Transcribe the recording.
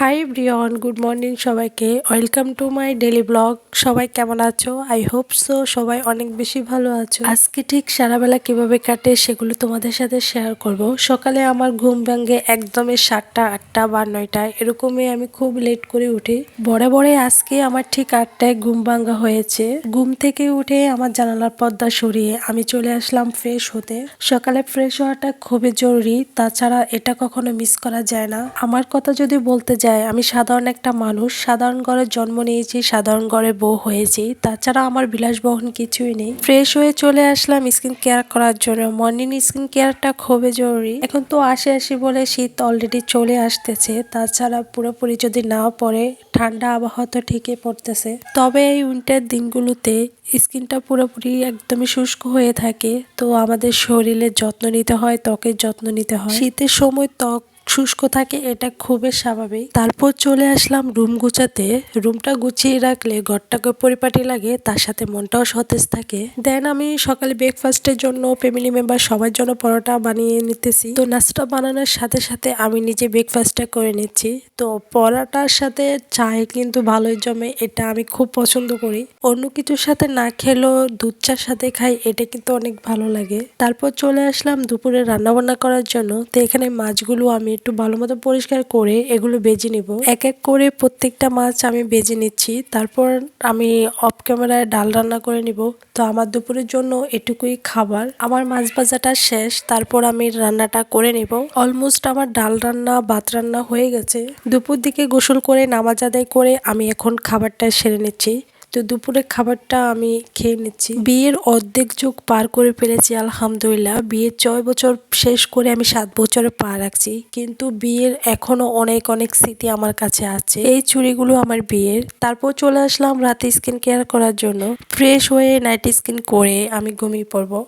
High Brian, good morning সবাইকে। Welcome to my daily blog. সবাই কেমন আছো? আই হোপ সো সবাই অনেক বেশি ভালো আছো। আজকে ঠিক সারাবেলা কিভাবে কাটে সেগুলো তোমাদের সাথে শেয়ার করব। সকালে আমার ঘুম ভাঙে একদমই 7টা 8টা বা 9টা, এরকমই আমি খুব লেট করে উঠি। বরাবরই আজকে আমার ঠিক 8টায় ঘুম ভাঙা হয়েছে। ঘুম থেকে উঠে আমার জানালার পর্দা সরিয়ে আমি চলে আসলাম ফ্রেশ হতে। সকালে ফ্রেশ হওয়াটা খুবই জরুরি, তাছাড়া এটা কখনো মিস করা যায় না। আমার কথা যদি বলতে যাই, আমি সাধারণ একটা মানুষ, সাধারণ ঘরে জন্ম নিয়েছি, সাধারণ ঘরে বউ হয়েছি, তাছাড়া আমার বিলাসবহুল কিছুই নেই। ফ্রেশ হয়ে চলে আসলাম স্কিন কেয়ার করার জন্য। মর্নিং স্কিন কেয়ারটা খুবই জরুরি। এখন তো আসি বলে শীত অলরেডি চলে আসতেছে, তাছাড়া পুরোপুরি যদি না পড়ে ঠান্ডা আবহাওয়া তো ঠিকই পড়তেছে। তবে এই উইন্টার দিনগুলোতে স্কিনটা পুরোপুরি একদমই শুষ্ক হয়ে থাকে, তো আমাদের শরীরের যত্ন নিতে হয়, ত্বকের যত্ন নিতে হয়। শীতের সময় ত্বক শুষ্ক থাকে, এটা খুবই স্বাভাবিক। তারপর চলে আসলাম রুম গুছাতে। রুমটা গুছিয়ে রাখলে ঘরটাকে পরিপাটি লাগে, তার সাথে মনটাও সতেজ থাকে। দেন আমি সকালে ব্রেকফাস্টের জন্য ফ্যামিলি মেম্বার সবার জন্য পরোটা বানিয়ে নিতেছি। তো নাস্তা বানানোর সাথে সাথে আমি নিজে ব্রেকফাস্টটা করে নিচ্ছি। তো পরোটার সাথে চায় কিন্তু ভালোই জমে, এটা আমি খুব পছন্দ করি। অন্য কিছুর সাথে না খেলেও দুধ চার সাথে খাই, এটা কিন্তু অনেক ভালো লাগে। তারপর চলে আসলাম দুপুরে রান্না বান্না করার জন্য। তো এখানে মাছগুলো আমি একটু ভালো মতো পরিষ্কার করে এগুলো বেজে নিব। এক এক করে প্রত্যেকটা মাছ আমি বেজে নিচ্ছি। তারপর আমি অফ ক্যামেরায় ডাল রান্না করে নিব। তো আমার দুপুরের জন্য এটুকুই খাবার। আমার মাছ ভাজাটা শেষ, তারপর আমি রান্নাটা করে নিব। অলমোস্ট আমার ডাল রান্না ভাত রান্না হয়ে গেছে। দুপুর দিকে গোসল করে নামাজ আদায় করে আমি এখন খাবারটা সেরে নিচ্ছি। তো দুপুরের খাবারটা আমি খেয়ে নিচ্ছি। বিয়ের অর্ধেক যুগ পার করে ফেলেছি আলহামদুলিল্লাহ। বিয়ের 6 বছর শেষ করে আমি 7 বছরে পা রাখছি, কিন্তু বিয়ের এখনো অনেক অনেক স্মৃতি আমার কাছে আছে। এই চুড়িগুলো আমার বিয়ের। তারপর চলে আসলাম রাতে স্কিন কেয়ার করার জন্য। ফ্রেশ হয়ে নাইট স্কিন করে আমি ঘুমিয়ে পড়বো।